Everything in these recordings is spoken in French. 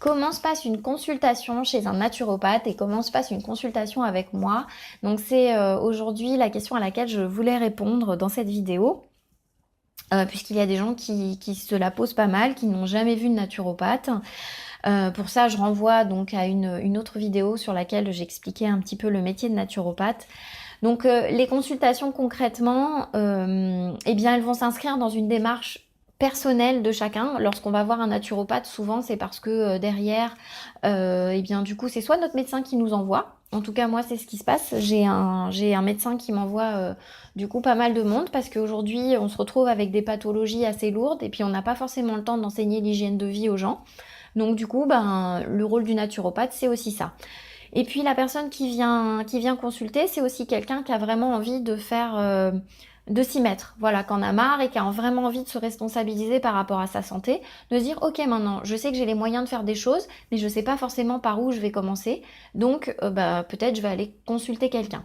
comment se passe une consultation chez un naturopathe et comment se passe une consultation avec moi. Donc c'est aujourd'hui la question à laquelle je voulais répondre dans cette vidéo. Puisqu'il y a des gens qui se la posent pas mal, qui n'ont jamais vu de naturopathe. Pour ça, je renvoie donc à une autre vidéo sur laquelle j'expliquais un petit peu le métier de naturopathe. Donc les consultations concrètement, eh bien elles vont s'inscrire dans une démarche personnelle de chacun. Lorsqu'on va voir un naturopathe, souvent c'est parce que derrière, eh bien du coup c'est soit notre médecin qui nous envoie. En tout cas moi c'est ce qui se passe. J'ai un médecin qui m'envoie du coup pas mal de monde parce qu'aujourd'hui on se retrouve avec des pathologies assez lourdes et puis on n'a pas forcément le temps d'enseigner l'hygiène de vie aux gens. Donc du coup, ben, le rôle du naturopathe, c'est aussi ça. Et puis la personne qui vient consulter, c'est aussi quelqu'un qui a vraiment envie de faire, de s'y mettre. Voilà, qui en a marre et qui a vraiment envie de se responsabiliser par rapport à sa santé, de se dire, ok, maintenant, je sais que j'ai les moyens de faire des choses, mais je sais pas forcément par où je vais commencer. Donc, bah, peut-être je vais aller consulter quelqu'un.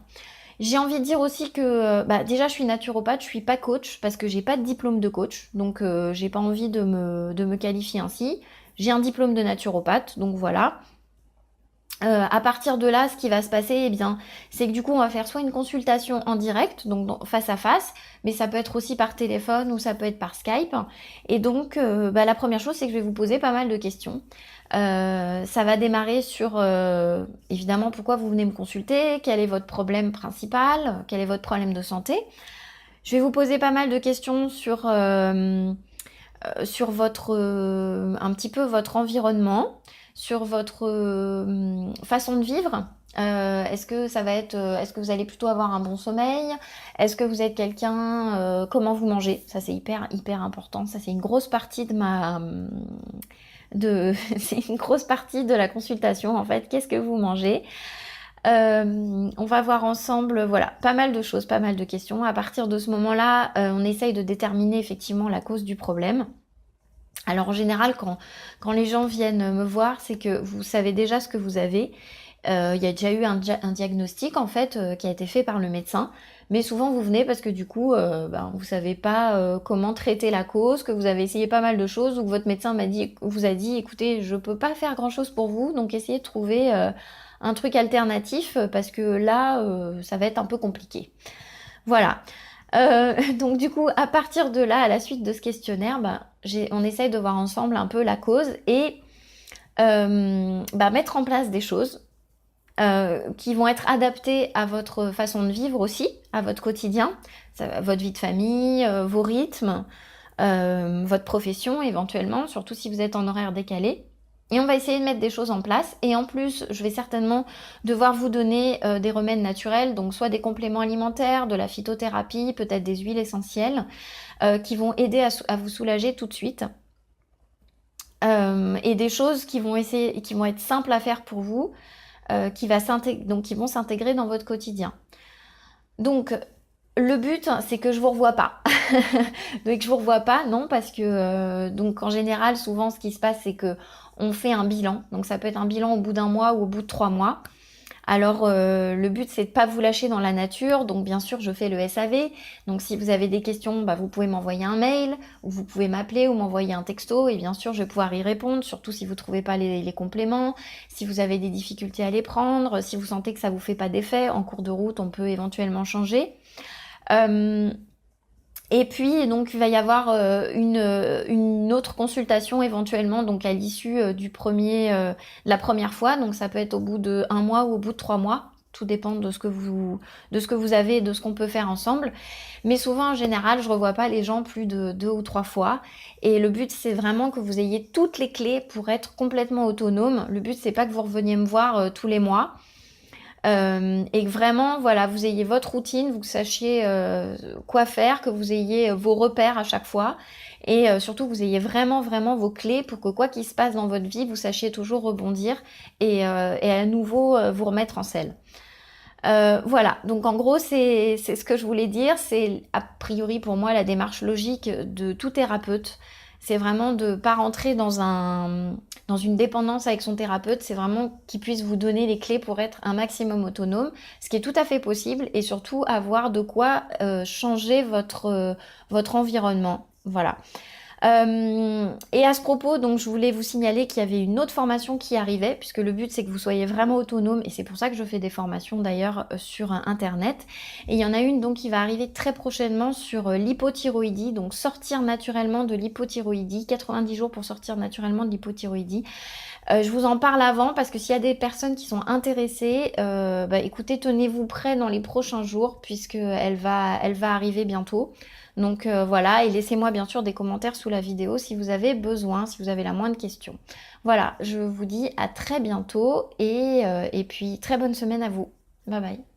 J'ai envie de dire aussi que bah, déjà je suis naturopathe, je suis pas coach parce que j'ai pas de diplôme de coach, donc j'ai pas envie de me qualifier ainsi. J'ai un diplôme de naturopathe, donc voilà. À partir de là, ce qui va se passer, eh bien, c'est que du coup, on va faire soit une consultation en direct, donc face à face, mais ça peut être aussi par téléphone ou ça peut être par Skype. Et donc, bah, la première chose, c'est que je vais vous poser pas mal de questions. Ça va démarrer sur, évidemment, pourquoi vous venez me consulter, quel est votre problème principal, quel est votre problème de santé. Je vais vous poser pas mal de questions sur votre, un petit peu votre environnement, sur votre façon de vivre. Est-ce que ça va être, est-ce que vous allez plutôt avoir un bon sommeil? Est-ce que vous êtes quelqu'un, comment vous mangez? Ça c'est hyper important. Ça c'est une grosse partie de c'est une grosse partie de la consultation en fait. Qu'est-ce que vous mangez? On va voir ensemble, voilà, pas mal de choses, pas mal de questions. À partir de ce moment-là, on essaye de déterminer effectivement la cause du problème. Alors en général, quand les gens viennent me voir, c'est que vous savez déjà ce que vous avez. Il y a déjà eu un diagnostic en fait qui a été fait par le médecin. Mais souvent vous venez parce que du coup, ben, vous savez pas comment traiter la cause, que vous avez essayé pas mal de choses ou que votre médecin vous a dit, écoutez, je peux pas faire grand chose pour vous, donc essayez de trouver un truc alternatif parce que là, ça va être un peu compliqué. Voilà. Donc du coup, à partir de là, à la suite de ce questionnaire, bah, on essaye de voir ensemble un peu la cause et bah, mettre en place des choses qui vont être adaptées à votre façon de vivre aussi, à votre quotidien, votre vie de famille, vos rythmes, votre profession éventuellement, surtout si vous êtes en horaire décalé. Et on va essayer de mettre des choses en place. Et en plus, je vais certainement devoir vous donner des remèdes naturels, donc soit des compléments alimentaires, de la phytothérapie, peut-être des huiles essentielles, qui vont aider à vous soulager tout de suite. Et des choses qui vont être simples à faire pour vous, qui vont s'intégrer dans votre quotidien. Donc, le but, c'est que je vous revoie pas. Donc je vous revois pas, non, parce que donc en général, souvent, ce qui se passe, c'est que on fait un bilan. Donc ça peut être un bilan au bout d'un mois ou au bout de 3 mois. Alors le but, c'est de pas vous lâcher dans la nature. Donc bien sûr, je fais le SAV. Donc si vous avez des questions, bah, vous pouvez m'envoyer un mail, ou vous pouvez m'appeler ou m'envoyer un texto. Et bien sûr, je vais pouvoir y répondre, surtout si vous trouvez pas les compléments, si vous avez des difficultés à les prendre, si vous sentez que ça vous fait pas d'effet. En cours de route, on peut éventuellement changer. Et puis donc il va y avoir une autre consultation éventuellement donc à l'issue la première fois, donc ça peut être au bout de 1 mois ou au bout de 3 mois, tout dépend de ce que vous avez et de ce qu'on peut faire ensemble. Mais souvent en général je revois pas les gens plus de 2 ou 3 fois et le but c'est vraiment que vous ayez toutes les clés pour être complètement autonome. Le but c'est pas que vous reveniez me voir tous les mois. Et que vraiment, voilà, vous ayez votre routine, vous sachiez quoi faire, que vous ayez vos repères à chaque fois, et surtout que vous ayez vraiment, vraiment vos clés pour que quoi qu'il se passe dans votre vie, vous sachiez toujours rebondir et à nouveau vous remettre en selle. Voilà, donc en gros, c'est ce que je voulais dire, c'est a priori pour moi la démarche logique de tout thérapeute. C'est vraiment de pas rentrer dans une dépendance avec son thérapeute, c'est vraiment qu'il puisse vous donner les clés pour être un maximum autonome, ce qui est tout à fait possible, et surtout avoir de quoi changer votre environnement. Voilà. Et à ce propos, donc je voulais vous signaler qu'il y avait une autre formation qui arrivait, puisque le but c'est que vous soyez vraiment autonome, et c'est pour ça que je fais des formations d'ailleurs sur internet. Et il y en a une donc qui va arriver très prochainement sur l'hypothyroïdie, donc sortir naturellement de l'hypothyroïdie, 90 jours pour sortir naturellement de l'hypothyroïdie. Je vous en parle avant parce que s'il y a des personnes qui sont intéressées, écoutez, tenez-vous prêts dans les prochains jours puisque elle va arriver bientôt. Donc voilà, et laissez-moi bien sûr des commentaires sous la vidéo si vous avez besoin, si vous avez la moindre question. Voilà, je vous dis à très bientôt et puis très bonne semaine à vous. Bye bye.